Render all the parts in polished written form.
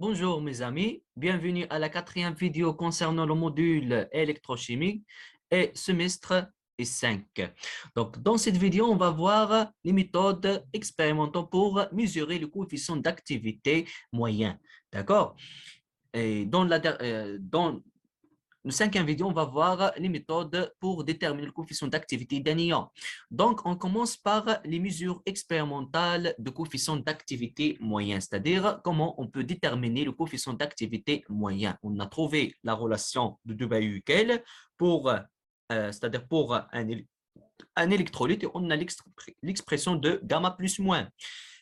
Bonjour mes amis, bienvenue à la quatrième vidéo concernant le module électrochimique et semestre et 5. Donc, dans cette vidéo, on va voir les méthodes expérimentales pour mesurer le coefficient d'activité moyen. D'accord? Et dans le cinquième vidéo, on va voir les méthodes pour déterminer le coefficient d'activité d'un ion. Donc, on commence par les mesures expérimentales de coefficient d'activité moyen, c'est-à-dire comment on peut déterminer le coefficient d'activité moyen. On a trouvé la relation de Debye-Hückel c'est-à-dire pour un électrolyte, et on a l'expression de gamma plus moins.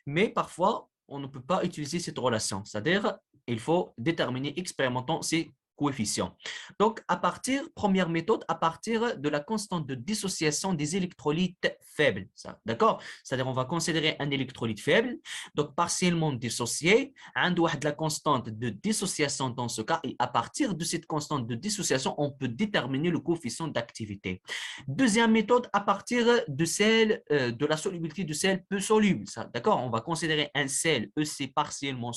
Mais parfois, on ne peut pas utiliser cette relation, c'est-à-dire il faut déterminer expérimentant ces coefficients. Donc, première méthode, à partir de la constante de dissociation des électrolytes faibles. D'accord? C'est-à-dire, on va considérer un électrolyte faible, donc partiellement dissocié, de la constante de dissociation dans ce cas, et à partir de cette constante de dissociation, on peut déterminer le coefficient d'activité. Deuxième méthode, à partir de celle de la solubilité de sel peu soluble. D'accord? On va considérer un sel EC partiellement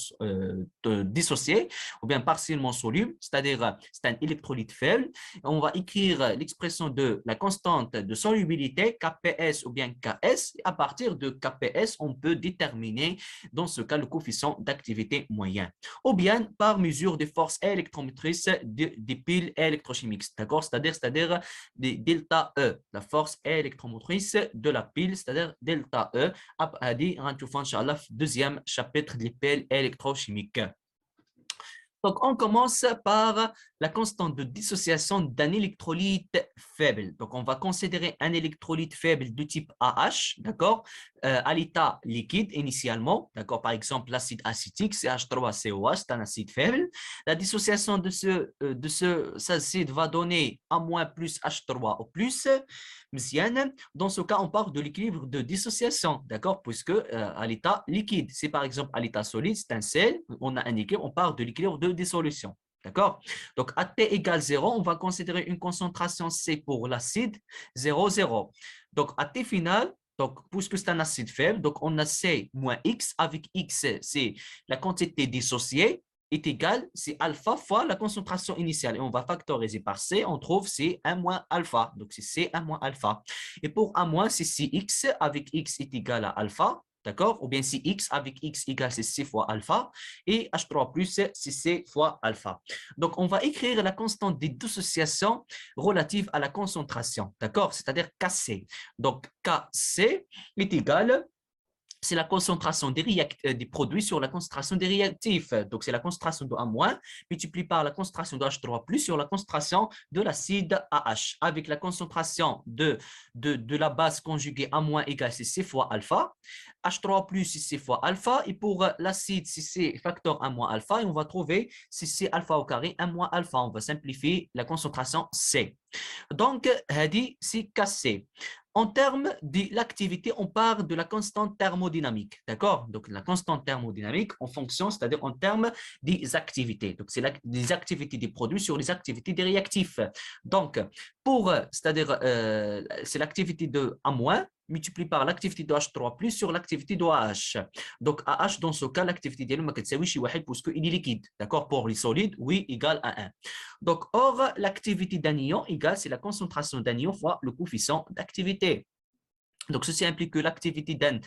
dissocié ou bien partiellement soluble, c'est-à-dire c'est un électrolyte faible. On va écrire l'expression de la constante de solubilité KPS ou bien KS. Et à partir de KPS, on peut déterminer dans ce cas le coefficient d'activité moyen. Ou bien par mesure des forces électromotrices des piles électrochimiques. D'accord? C'est-à-dire des delta E, la force électromotrice de la pile, c'est-à-dire delta E. هذه غنشوفها ان شاء الله في deuxième chapitre des piles électrochimiques. Donc, on commence par la constante de dissociation d'un électrolyte faible. Donc, on va considérer un électrolyte faible de type AH, d'accord, à l'état liquide initialement, d'accord, par exemple l'acide acétique, CH3COH, c'est un acide faible. La dissociation de cet acide va donner A- plus H3 ou plus. Dans ce cas, on parle de l'équilibre de dissociation, d'accord, puisque à l'état liquide, si par exemple à l'état solide, c'est un sel, on a un équilibre, on parle de l'équilibre de dissolution. D'accord? Donc, à T égale 0, on va considérer une concentration C pour l'acide 0, 0. Donc, à T final, donc, puisque c'est un acide faible, donc on a C moins X, avec X, c'est la quantité dissociée, est égal, c'est alpha fois la concentration initiale. Et on va factoriser par C, on trouve C1 moins alpha. Donc, c'est C1 moins alpha. Et pour 1 moins, c'est Cx avec X est égal à alpha. D'accord? Ou bien si X avec X égale c'est C fois alpha. Et H3 plus, c'est C fois alpha. Donc, on va écrire la constante des dissociations relative à la concentration. D'accord? C'est-à-dire Kc. Donc, Kc est égal, c'est la concentration des produits sur la concentration des réactifs. Donc, c'est la concentration de A- multiplié par la concentration de H3 plus sur la concentration de l'acide AH. Avec la concentration de la base conjuguée A- égale C fois alpha. H3 plus, c'est C fois alpha. Et pour l'acide, c'est C facteur 1 moins alpha. Et on va trouver C alpha au carré 1 moins alpha. On va simplifier la concentration C. Donc, c'est cassé. En termes de l'activité, on parle de la constante thermodynamique. D'accord? Donc, la constante thermodynamique en fonction, c'est-à-dire en termes des activités. Donc, c'est les activités des produits sur les activités des réactifs. Donc, c'est-à-dire, c'est l'activité de A- multiplié par l'activité de H3 plus sur l'activité de AH. Donc, AH, dans ce cas, l'activité de puisqu'il est liquide. D'accord? Pour les solides, oui, égale à 1. Donc, or, l'activité d'un ion égale, c'est la concentration d'un ion fois le coefficient d'activité. Donc, ceci implique que l'activité d'un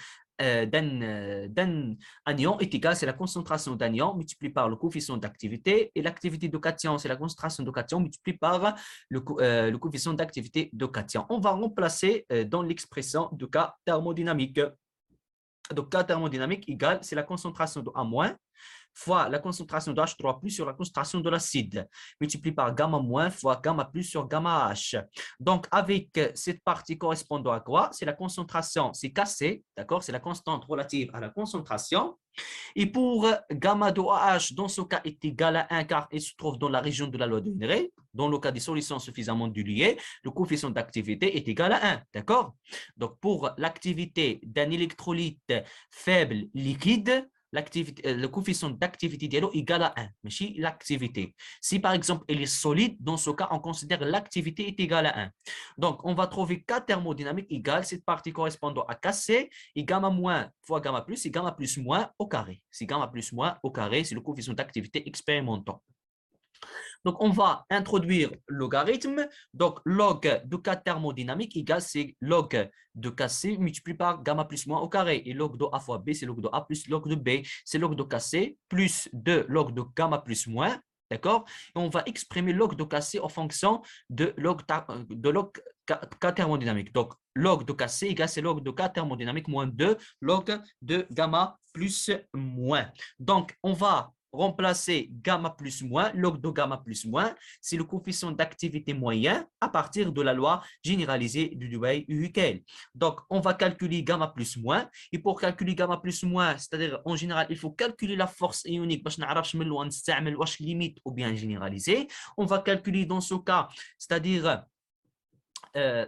anion est égale, c'est la concentration d'un ion multipliée par le coefficient d'activité, et l'activité de cation, c'est la concentration de cation multipliée par le coefficient d'activité de cation. On va remplacer dans l'expression de cas thermodynamique. Donc, cas thermodynamique égale, c'est la concentration de A- fois la concentration de H3 plus sur la concentration de l'acide, multiplié par gamma moins fois gamma plus sur gamma H. Donc, avec cette partie correspondant à quoi? C'est la concentration, c'est Kc, d'accord? C'est la constante relative à la concentration. Et pour gamma de AH, dans ce cas, est égal à 1 car il se trouve dans la région de la loi de Henry. Dans le cas des solutions suffisamment diluées, le coefficient d'activité est égal à 1. D'accord? Donc, pour l'activité d'un électrolyte faible liquide, le coefficient d'activité égal à 1, mais si l'activité. Si par exemple elle est solide, dans ce cas, on considère l'activité est égale à 1. Donc, on va trouver K thermodynamique égale cette partie correspondant à Kc et gamma moins fois gamma plus et gamma plus moins au carré. C'est gamma plus moins au carré, c'est le coefficient d'activité expérimental. Donc, on va introduire le logarithme. Donc, log de K thermodynamique égale c'est log de Kc multiplié par gamma plus moins au carré. Et log de A fois B, c'est log de A plus log de B. C'est log de Kc plus 2 log de gamma plus moins. D'accord? Et on va exprimer log de Kc en fonction de log K thermodynamique. Donc, log de Kc égale c'est log de K thermodynamique moins 2 log de gamma plus moins. Donc, on va remplacer gamma plus moins, log de gamma plus moins, c'est le coefficient d'activité moyen à partir de la loi généralisée du Debye-Uhlickel. Donc, on va calculer gamma plus moins. Et pour calculer gamma plus moins, c'est-à-dire en général, il faut calculer la force ionique parce que limite ou bien généralisée. On va calculer dans ce cas, c'est-à-dire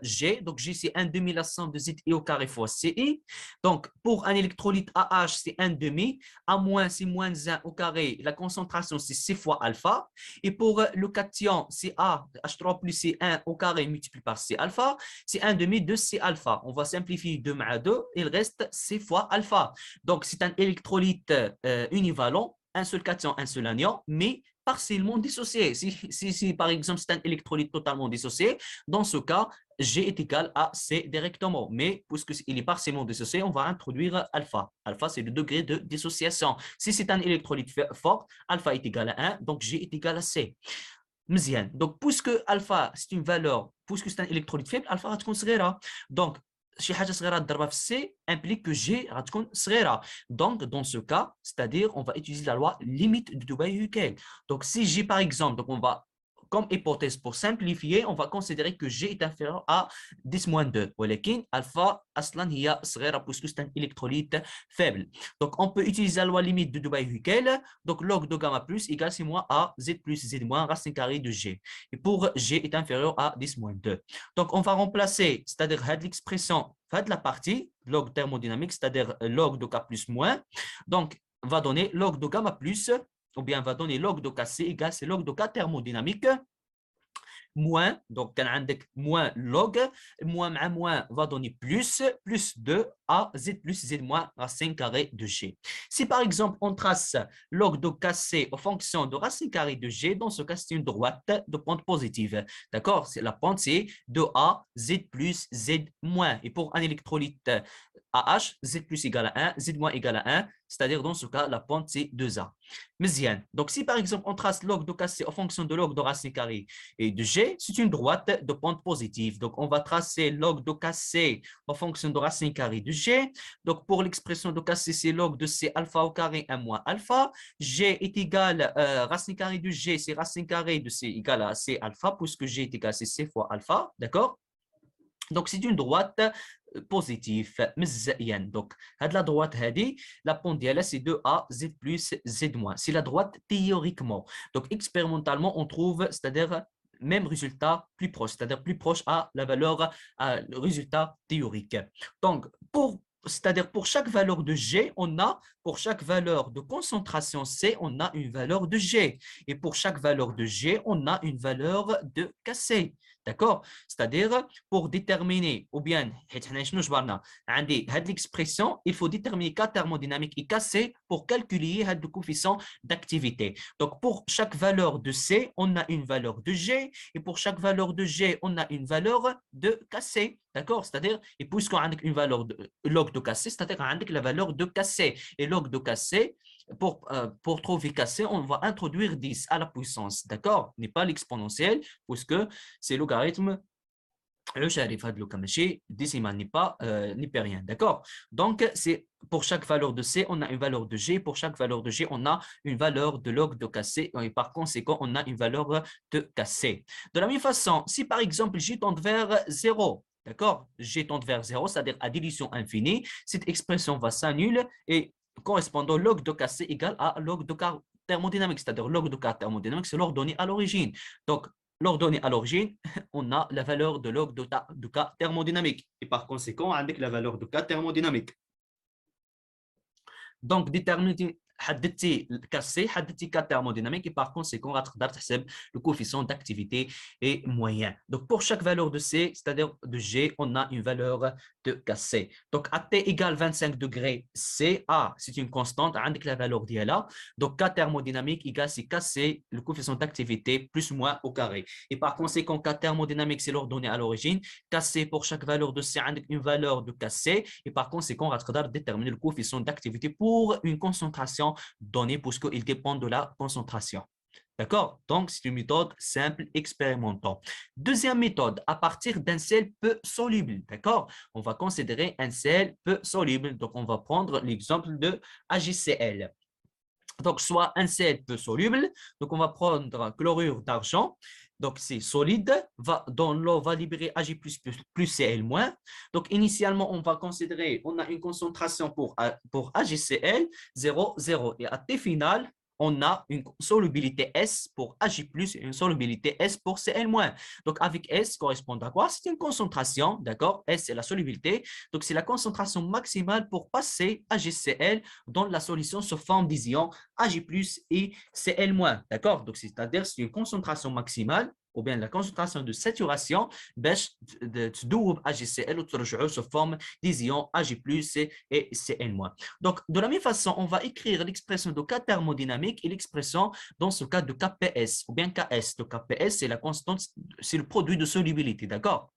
G. Donc, G, c'est 1 demi la somme de ZI au carré fois CI. Donc, pour un électrolyte AH, c'est 1 demi. A moins, c'est moins 1 au carré. La concentration, c'est C fois alpha. Et pour le cation, c'est A, H3 plus C1 au carré multiplié par C alpha. C'est 1 demi de C alpha. On va simplifier 2 à 2. Il reste C fois alpha. Donc, c'est un électrolyte univalent. Un seul cation, un seul anion, mais partiellement dissocié. Si par exemple, c'est un électrolyte totalement dissocié, dans ce cas, G est égal à C directement. Mais puisqu'il est partiellement dissocié, on va introduire alpha. Alpha, c'est le degré de dissociation. Si c'est un électrolyte fort, alpha est égal à 1, donc G est égal à C. مزيان. Donc, puisque alpha, c'est une valeur, puisque c'est un électrolyte faible, alpha غتكون صغيرة. Donc, شي حاجة صغيرة تضربها في C implique que G غتكون صغيرة. Donc, dans ce cas, c'est-à-dire, on va utiliser la loi limite du Debye-Uhlickel. Donc, si G, par exemple, donc on va comme hypothèse pour simplifier, on va considérer que G est inférieur à 10-2. ولكن alpha أصلا هي صغيرة puisque c'est un électrolyte faible. Donc, on peut utiliser la loi limite de Debye-Uhlickel. Donc, log de gamma plus égale c'est moins à Z plus Z moins racine carrée de G. Et pour G est inférieur à 10-2. Donc, on va remplacer, c'est-à-dire l'expression de la partie log thermodynamique, c'est-à-dire log de K plus moins. Donc, va donner log de gamma plus ou bien va donner log de Kc égale c'est log de K thermodynamique moins, donc كان عندك moins log, moins مع moins va donner plus 2 à z plus z moins racine carrée de g. Si par exemple on trace log de Kc en fonction de racine carrée de g, dans ce cas c'est une droite de pente positive. D'accord? La pente c'est 2a z plus z moins. Et pour un électrolyte AH, Z plus égale à 1, Z moins égale à 1, c'est-à-dire dans ce cas, la pente c'est 2A. Mezien. Donc si par exemple on trace log de Kc en fonction de log de racine carrée et de G, c'est une droite de pente positive. Donc on va tracer log de Kc en fonction de racine carrée de G. Donc pour l'expression de Kc, c'est log de C alpha au carré 1 moins alpha. G est égal, racine carrée de G, c'est racine carrée de C égale à C alpha, puisque G est égal à C fois alpha. D'accord? Donc, c'est une droite positive. Donc, la droite, la pente d'elle, c'est 2A, Z plus, Z moins. C'est la droite théoriquement. Donc, expérimentalement, on trouve, c'est-à-dire même résultat plus proche, c'est-à-dire plus proche à la valeur, à le résultat théorique. Donc, c'est-à-dire pour chaque valeur de G, pour chaque valeur de concentration C, on a une valeur de G. Et pour chaque valeur de G, on a une valeur de Kc. D'accord? C'est-à-dire, pour déterminer, ou bien, l'expression, il faut déterminer K thermodynamique et Kc pour calculer le coefficient d'activité. Donc, pour chaque valeur de C, on a une valeur de G, et pour chaque valeur de G, on a une valeur de Kc. D'accord? C'est-à-dire, et puisqu'on a une valeur de log de Kc, c'est-à-dire qu'on a la valeur de Kc. Et log de Kc, pour trouver Kc, on va introduire 10 à la puissance. D'accord? N'est pas l'exponentielle, puisque c'est logarithme le sharif had le kamashi décimal n'est pas rien, d'accord? Donc c'est pour chaque valeur de C, on a une valeur de G, pour chaque valeur de G, on a une valeur de log de Kc et par conséquent, on a une valeur de Kc. De la même façon, si par exemple J tend vers 0, d'accord? J tend vers 0, c'est-à-dire à dilution infinie, cette expression va s'annuler et correspondant log de Kc égale à log de K thermodynamique, c'est-à-dire log de K thermodynamique, c'est l'ordonnée à l'origine. Donc l'ordonnée à l'origine, on a la valeur de log de K thermodynamique. Et par conséquent, avec la valeur de K thermodynamique. Donc, déterminer حددتي كاسي حددتي كا thermodynamique et par conséquent غتقدر تحسب le coefficient d'activité est moyen. Donc pour chaque valeur de C, c'est-à-dire de G, on a une valeur de KC. Donc à T égale 25 degrés, C, A, c'est une constante, avec la valeur d'ILA. Donc K thermodynamique égale c'est KC, le coefficient d'activité plus ou moins au carré. Et par conséquent, K thermodynamique, c'est l'ordonnée à l'origine. KC pour chaque valeur de C, avec une valeur de KC. Et par conséquent, on va déterminer le coefficient d'activité pour une concentration donnée, puisqu'il dépend de la concentration. D'accord? Donc, c'est une méthode simple, expérimentale. Deuxième méthode, à partir d'un sel peu soluble. D'accord? On va considérer un sel peu soluble. Donc, on va prendre l'exemple de AgCl. Donc, soit un sel peu soluble. Donc, on va prendre chlorure d'argent. Donc, c'est solide. Dans l'eau, va libérer Ag++ plus Cl-. Donc, initialement, on va considérer, on a une concentration pour AgCl 0, 0. Et à T final, on a une solubilité S pour Ag+, et une solubilité S pour Cl-. Donc, avec S correspond à quoi? C'est une concentration, d'accord? S, c'est la solubilité. Donc, c'est la concentration maximale pour passer AgCl dans la solution sous forme d'ion Ag+ et Cl-. D'accord? Donc, c'est-à-dire c'est une concentration maximale ou bien la concentration de saturation باش تذوب AgCl وترجعه sous forme d'ion Ag+ et Cl-. Donc, de la même façon, on va écrire l'expression de K thermodynamique et l'expression dans ce cas de Kps ou bien Ks. Donc, Kps, c'est la constante, c'est le produit de solubilité, d'accord?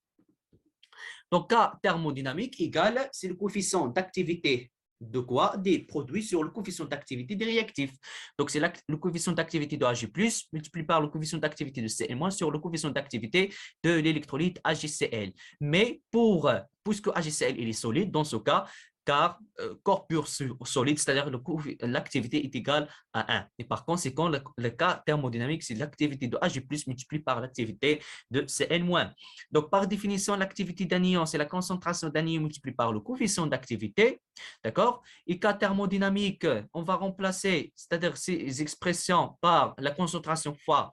Donc, K thermodynamique égale, c'est le coefficient d'activité de quoi? Des produits sur le coefficient d'activité des réactifs. Donc, c'est le coefficient d'activité de Ag+, multiplié par le coefficient d'activité de Cl- sur le coefficient d'activité de l'électrolyte AgCl. Mais puisque AgCl il est solide, dans ce cas, car corps pur solide, c'est-à-dire l'activité est égale à 1. Et par conséquent, le cas thermodynamique, c'est l'activité de Ag+ multiplié par l'activité de Cl-. Donc, par définition, l'activité d'un ion, c'est la concentration d'un ion multipliée par le coefficient d'activité. D'accord? Et cas thermodynamique, on va remplacer, c'est-à-dire ces expressions par la concentration fois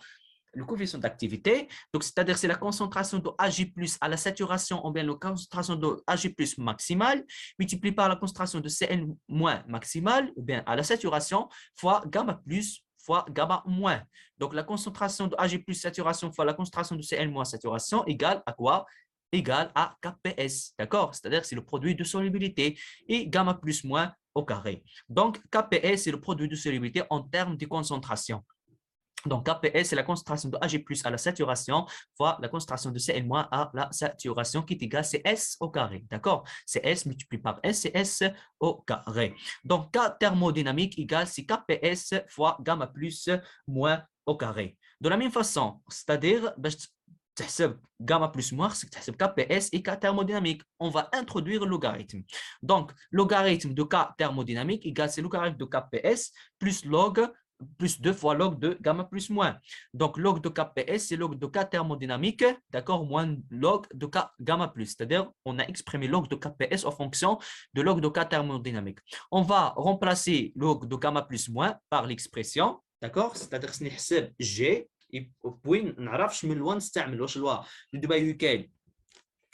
le coefficient d'activité. Donc, c'est-à-dire c'est la concentration de Ag+ à la saturation ou bien la concentration de Ag+ maximale multipliée par la concentration de Cl- maximale ou bien à la saturation fois gamma plus fois gamma moins. Donc, la concentration de Ag+ saturation fois la concentration de Cl- saturation égale à quoi? Égale à Kps. D'accord? C'est-à-dire c'est le produit de solubilité et gamma plus moins au carré. Donc, Kps, c'est le produit de solubilité en termes de concentration. Donc, Kps, c'est la concentration de Ag+ à la saturation fois la concentration de Cl- à la saturation qui est égale Cs au carré. D'accord? Cs multiplié par S, c'est S au carré. Donc, K thermodynamique égale c'est Kps fois gamma plus moins au carré. De la même façon, c'est-à-dire, تحسب gamma plus moins, c'est تحسب Kps et K thermodynamique. On va introduire le logarithme. Donc, logarithme de K thermodynamique égale c'est logarithme de Kps plus log plus 2 fois log de gamma plus moins. Donc, log de Kps, c'est log de K thermodynamique, d'accord, moins log de K gamma plus. C'est-à-dire, on a exprimé log de Kps en fonction de log de K thermodynamique. On va remplacer log de gamma plus moins par l'expression, d'accord, c'est-à-dire, c'est G, et puis, on نعرفش من لوا نستعمل واش لوا لدوباي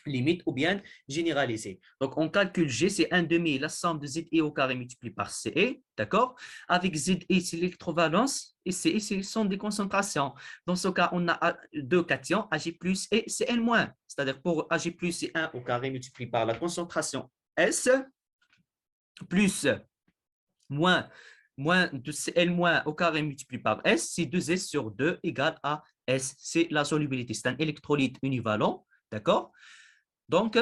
limite ou bien généralisée. Donc, on calcule G, c'est 1 demi, la somme de ZI au carré multiplié par CE, d'accord? Avec ZI, c'est l'électrovalence et CE, ce sont des concentrations. Dans ce cas, on a deux cations, Ag+ et Cl-. C'est-à-dire pour Ag+, c'est 1 au carré multiplié par la concentration S, plus moins de Cl- au carré multiplié par S, c'est 2S sur 2 égale à S. C'est la solubilité. C'est un électrolyte univalent, d'accord? Donc,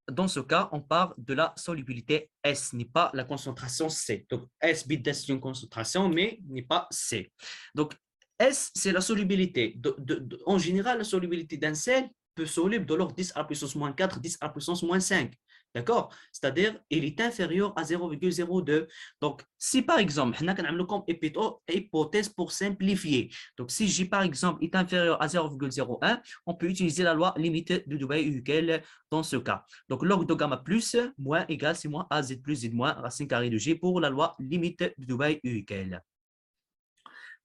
dans ce cas, on parle de la solubilité S, n'est pas la concentration C. Donc, S, c'est une concentration, mais n'est pas C. Donc, S, c'est la solubilité. En général, la solubilité d'un sel peut soluble de l'ordre 10 à la puissance moins 4, 10 à la puissance moins 5. D'accord? C'est-à-dire, il est inférieur à 0,02. Donc, si par exemple, on a comme hypothèse pour simplifier. Donc, si J, par exemple, est inférieur à 0,01, on peut utiliser la loi limite de Debye-Hückel dans ce cas. Donc, log de gamma plus moins égal, c'est moins AZ plus Z moins racine carrée de G pour la loi limite de Debye-Hückel.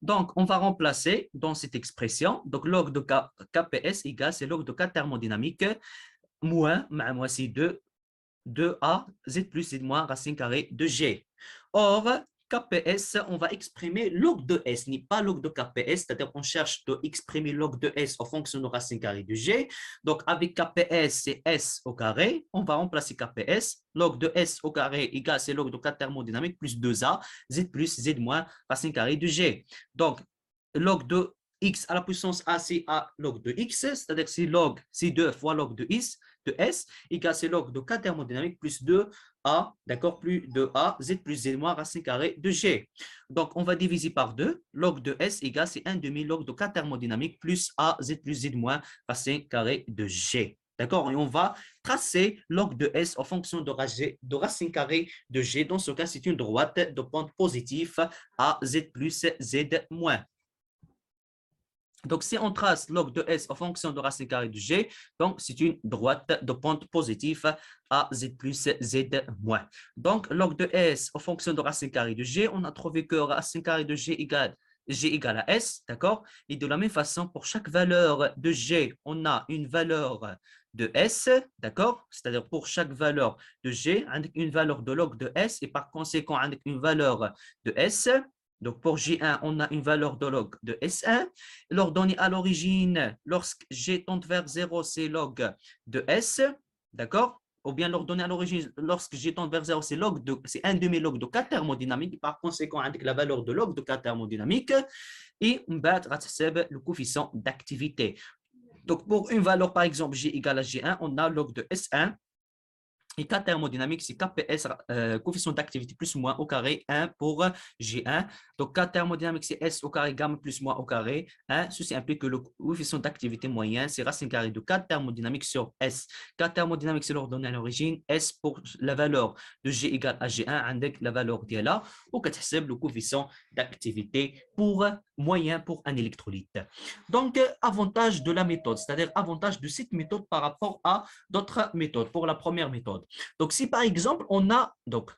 Donc, on va remplacer dans cette expression, donc log de Kps égale, c'est log de K thermodynamique moins, c'est 2 2A, Z plus Z moins racine carrée de G. Or, KPS, on va exprimer log de S, n'est pas log de KPS, c'est-à-dire qu'on cherche de exprimer log de S en fonction de racine carrée de G. Donc, avec KPS, c'est S au carré. On va remplacer KPS. Log de S au carré égale, c'est log de 4 thermodynamiques plus 2A, Z plus Z moins racine carrée de G. Donc, log de X à la puissance A, c'est A log de X, c'est-à-dire c'est log, c'est 2 fois log de S, égale c'est log de 4 thermodynamiques plus 2 A, d'accord, plus de A, Z plus Z moins racine carrée de G. Donc, on va diviser par 2. Log de S égale, c'est 1 demi log de 4 thermodynamiques plus A, Z plus Z moins racine carrée de G. D'accord? Et on va tracer log de S en fonction de racine carrée de G. Dans ce cas, c'est une droite de pente positive A, Z plus Z moins. Donc, si on trace log de S en fonction de racine carrée de G, donc c'est une droite de pente positive à Z plus Z moins. Donc, log de S en fonction de racine carrée de G, on a trouvé que racine carrée de G égale à S, d'accord? Et de la même façon, pour chaque valeur de G, on a une valeur de S, d'accord? C'est-à-dire pour chaque valeur de G, avec une valeur de log de S et par conséquent avec une valeur de S. Donc, pour J1, on a une valeur de log de S1. L'ordonnée à l'origine, lorsque G tend vers 0, c'est log de S. D'accord? Ou bien l'ordonnée à l'origine, lorsque G tend vers 0, c'est un demi-log de 4 thermodynamiques. Par conséquent, avec la valeur de log de 4 thermodynamiques, et on va le coefficient d'activité. Donc, pour une valeur, par exemple, G égale à G1, on a log de S1. Et K thermodynamique, c'est KPS, coefficient d'activité plus ou moins au carré, 1 pour G1. Donc, K thermodynamique, c'est S au carré, gamma plus moins au carré, 1. Ceci implique que le coefficient d'activité moyen, c'est racine carrée de K thermodynamique sur S. K thermodynamique, c'est l'ordonnée à l'origine. S pour la valeur de G égale à G1, avec la valeur d'IA, ou que le coefficient d'activité pour moyen pour un électrolyte. Donc, avantage de la méthode, c'est-à-dire avantage de cette méthode par rapport à d'autres méthodes. Pour la première méthode, donc si par exemple on a donc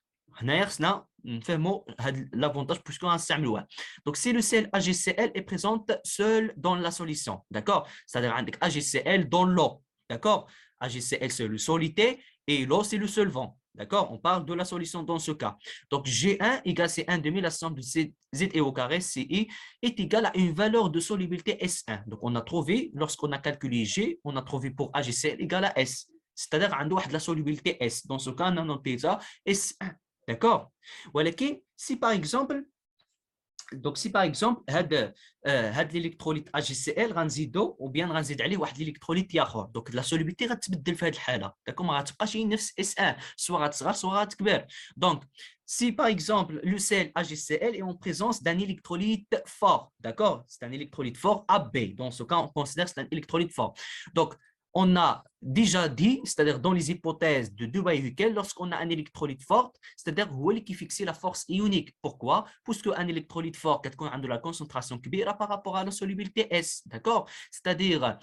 l'avantage puisqu'on a un. Donc si le sel AgCl est présent seul dans la solution, d'accord, c'est-à-dire avec AgCl dans l'eau, d'accord, AgCl c'est le solité et l'eau c'est le solvant. D'accord? On parle de la solution dans ce cas. Donc, G1 égale C1 demi, la somme de Z et au carré CI est égale à une valeur de solubilité S1. Donc, on a trouvé, lorsqu'on a calculé G, on a trouvé pour AgCl égale à S. C'est-à-dire qu'on a la solubilité S. Dans ce cas, on a noté ça S1. D'accord? Si par exemple, l'électrolyte AgCl غنزيدو ou bien غنزيد عليه واحد l'électrolyte اخر donc la solubilité غتبدل في هذه الحاله داكو ما غتبقاش هي نفس S1 soit غتصغر soit غتكبر. Donc si par exemple le sel AgCl est en présence d'un électrolyte fort, d'accord, c'est un électrolyte fort AB, dans ce cas on considère que c'est un électrolyte fort. Donc on a déjà dit, c'est-à-dire dans les hypothèses de Debye-Hückel, lorsqu'on a un électrolyte fort, c'est-à-dire qui fixe la force ionique. Pourquoi? Parce qu'un électrolyte fort a de la concentration كبيرة par rapport à la solubilité S, d'accord? C'est-à-dire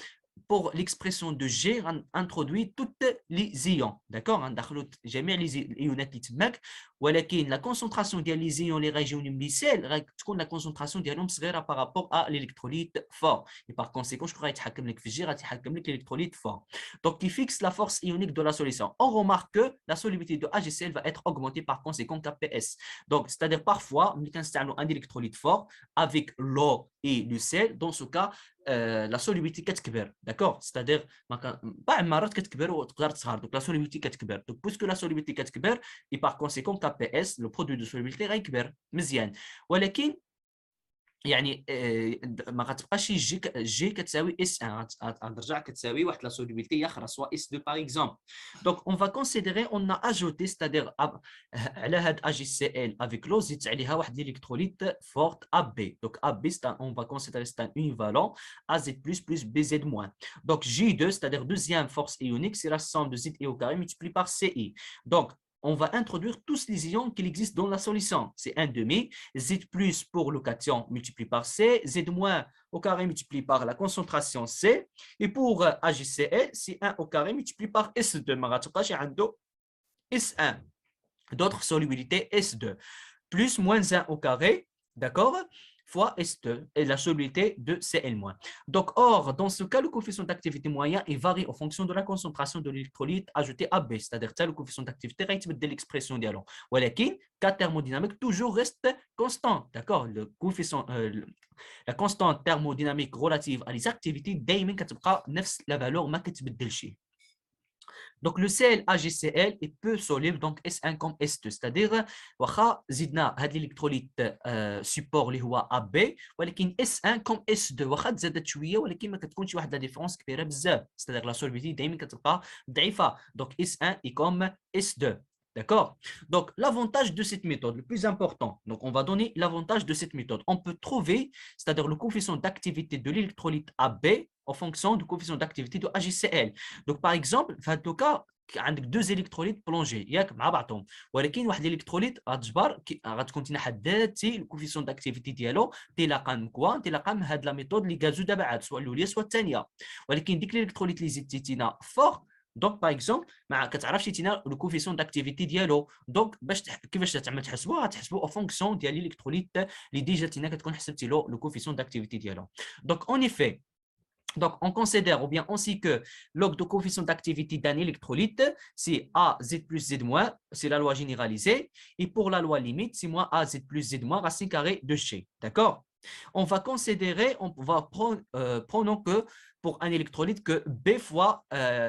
pour l'expression de G, on introduit toutes les ions, d'accord? On دخلوا جميع les ايونات اللي تماك ولكن la concentration des ions les régions للسيل تكون la concentration ديالهم صغيره par rapport à l'électrolyte fort et par conséquent je pourrais يتحكم لك في G غيتحكم لك l'électrolyte fort. Donc qui fixe la force ionique de la solution. On remarque que la solubilité de AgCl va être augmentée par conséquent KPS. Donc c'est-à-dire parfois on installe un électrolyte fort avec l'eau et le sel. Dans ce cas la solubilité كتكبر, d'accord, c'est-à-dire بعض المرات كتكبر وتقدر تصغر. Donc la solubilité كتكبر. Donc puisque la solubilité كتكبر et par conséquent KPS le produit de solubilité غيكبر مزيان. ولكن يعني ما غتبقاش جي كتساوي اس 1 غترجع كتساوي واحد لا سولوبيليتي اخرى سوا اس 2 باغ اكزومبل. دونك اون فا كونسيديري اون اجوتي ستادير على هاد اجي سي ال افيك لو زيدت عليها واحد الكتروليت فورت اب بي. دونك اب بي اون فا كونسيديري سي ان اونيفالون ا زد بلس بلس بي زد موان. دونك جي 2 ستادير دوزيام فورس ايونيك سي لا سوم دو زد اي au carré multiplié par CI. Donc on va introduire tous les ions qui existent dans la solution. C'est 1 demi, Z plus pour le cation multiplié par C, Z moins au carré multiplié par la concentration C, et pour AgCl, c'est 1 au carré multiplié par S2. S1, d'autres solubilités S2, plus moins 1 au carré, d'accord, fois S2 et la solubilité de Cl-. Donc, or, dans ce cas, le coefficient d'activité moyen il varie en fonction de la concentration de l'électrolyte ajouté à B, c'est-à-dire le coefficient d'activité de l'expression dialogue. ولكن cas thermodynamique toujours reste constant, d'accord? Le coefficient, la constante thermodynamique relative à les activités دايما كتبقى نفس la valeur ما كتبدلش. Donc, le ClAgCl est peu soluble, donc S1 comme S2. C'est-à-dire, واخا زدنا هاد l'électrolyte support اللي هو AB, ولكن S1 comme S2 واخا تزادت شويه ولكن ما كتكونش واحد لا ديفيرونس كبيره بزاف. C'est-à-dire la solubilité دائما كتبقى ضعيفه. Donc S1 est comme S2. D'accord? Donc, l'avantage de cette méthode, le plus important, donc on va donner l'avantage de cette méthode. On peut trouver, c'est-à-dire le coefficient d'activité de l'électrolyte AB en fonction du coefficient d'activité de AgCl. Donc, par exemple, في هذا cas, عندك deux électrolytes plongés ياك مع بعضهم ولكن واحد الالكتروليت غتجبر غتكون حددتي الكوفيسيون داكتيفيتي ديالو انطلاقا من كوا انطلاقا من هاد لا ميثود اللي قازو دابا عاد سواء الاولى سواء الثانيه ولكن ديك الالكتروليت اللي زدتينا فوق دونك باغ اكزومبل ما كتعرفش تينا لو كوفيسيون داكتيفيتي ديالو دونك باش كيفاش تعمل تحسبوها غتحسبوا او فونكسيون ديال الالكتروليت اللي ديجا تينا كتكون حسبتي له لو كوفيسيون داكتيفيتي ديالو دونك اون ايفي. Donc, on considère ou bien on sait que log de coefficient d'activité d'un électrolyte, c'est AZ plus Z moins, c'est la loi généralisée. Et pour la loi limite, c'est moins AZ plus Z moins racine carrée de G. D'accord? On va considérer, on va prendre, prenons que pour un électrolyte que B fois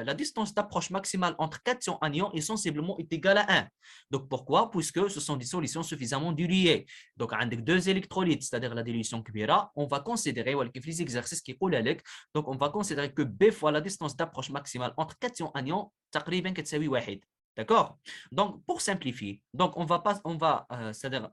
la distance d'approche maximale entre cation anion est sensiblement égale à 1. Donc pourquoi? Puisque ce sont des solutions suffisamment diluées. Donc avec deux électrolytes, c'est-à-dire la dilution كبيرة, on va considérer, les exercices qui يقول لك, donc on va considérer que B fois la distance d'approche maximale entre cation anion تقريبا كتساوي 1. D'accord? Donc, pour simplifier, donc on va c'est-à-dire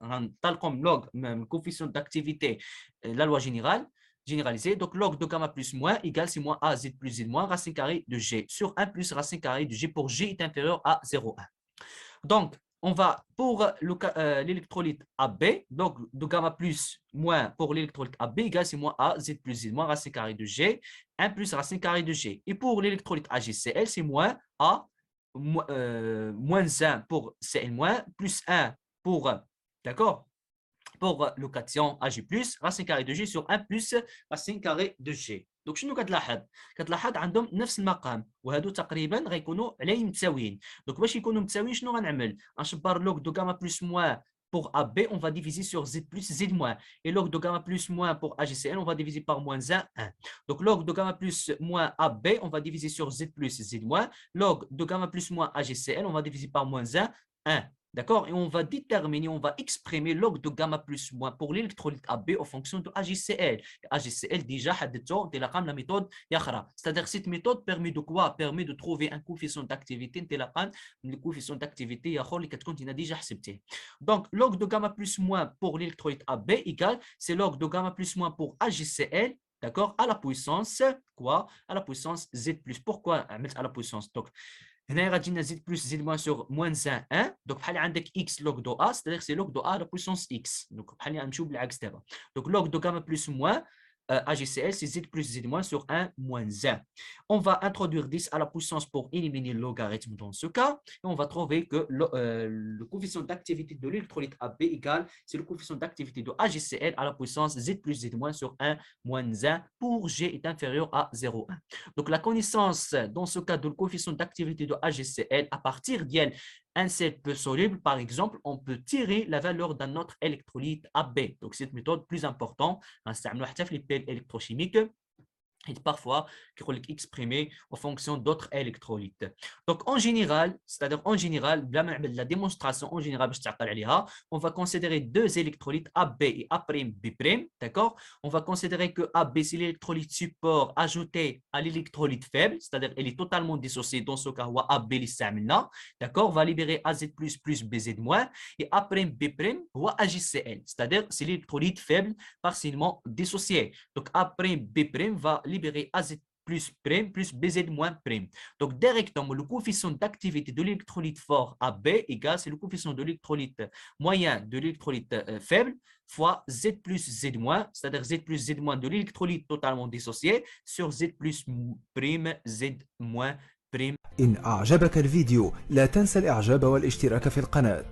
comme log, même coefficient d'activité, la loi généralisée. Donc, log de gamma plus moins égale c'est moins AZ plus Z moins racine carrée de G sur 1 plus racine carrée de G pour G est inférieur à 0,1. Donc, on va pour l'électrolyte AB, donc de gamma plus moins pour l'électrolyte AB égale c'est moins AZ plus Z moins racine carrée de G, 1 plus racine carrée de G. Et pour l'électrolyte AgCl, c'est moins A moins 1 pour Cl-, plus 1 pour, d'accord, pour le cation Ag+, racine carrée de G sur 1 plus racine carrée de G. Donc شنو كتلاحظ؟ كتلاحظ عندهم نفس المقام وهادو تقريبا غيكونوا عليه متساويين. دونك باش يكونوا متساويين شنو غنعمل؟ غنشبر log de gamma plus moins pour AB, on va diviser sur Z plus Z moins. Et log de gamma plus moins pour AgCl, on va diviser par moins 1, 1. Donc log de gamma plus moins AB, on va diviser sur Z plus Z moins. Log de gamma plus moins AgCl, on va diviser par moins 1, 1. D'accord? Et on va déterminer, on va exprimer log de gamma plus moins pour l'électrolyte AB en fonction de AgCl. AgCl déjà حددته انطلاقا من la méthode ياخرى. C'est-à-dire cette méthode permet de quoi? Permet de trouver un coefficient d'activité انطلاقا من le coefficient d'activité ياخر اللي كتكون تينا déjà حسبتيه. Donc log de gamma plus moins pour l'électrolyte AB égale c'est log de gamma plus moins pour AgCl. D'accord? À la puissance quoi? À la puissance Z+. Pourquoi à la puissance? Donc هنا غتجي لنا زد بلس زد موان سور موان 1 دونك بحال عندك اكس لوغ دو ا c'est-à-dire سي لوغ دو ا لا بويسونس اكس دونك بحال غنمشيو بالعكس دابا دونك لوغ دو gamma plus moins AgCl, c'est Z plus Z moins sur 1 moins 1. On va introduire 10 à la puissance pour éliminer le logarithme dans ce cas. Et on va trouver que le coefficient d'activité de l'électrolyte AB égale, c'est le coefficient d'activité de AgCl à la puissance Z plus Z moins sur 1 moins 1 pour G est inférieur à 0,1. Donc la connaissance dans ce cas de le coefficient d'activité de AgCl à partir d'elle, un sel peu soluble, par exemple, on peut tirer la valeur d'un autre électrolyte AB. Donc, cette méthode plus importante, c'est les pelles électrochimiques. Et parfois exprimé en fonction d'autres électrolytes. Donc en général, c'est-à-dire en général, la démonstration en général, on va considérer deux électrolytes AB et A'B', d'accord? On va considérer que AB c'est l'électrolyte support ajouté à l'électrolyte faible, c'est-à-dire elle est totalement dissociée dans ce cas, AB d'accord? On va libérer AZ+, plus BZ-, et A'B' ou AgCl, c'est-à-dire c'est l'électrolyte faible partiellement dissocié. Donc A'B' va libérer AZ plus prime plus BZ moins prime. Donc, directement, le coefficient d'activité de l'électrolyte fort AB égale, c'est le coefficient de l'électrolyte moyen de l'électrolyte faible fois Z plus Z moins, c'est-à-dire Z plus Z moins de l'électrolyte totalement dissocié sur Z plus prime Z moins prime. إن أعجبك الفيديو لا تنسى الإعجاب والاشتراك في القناة.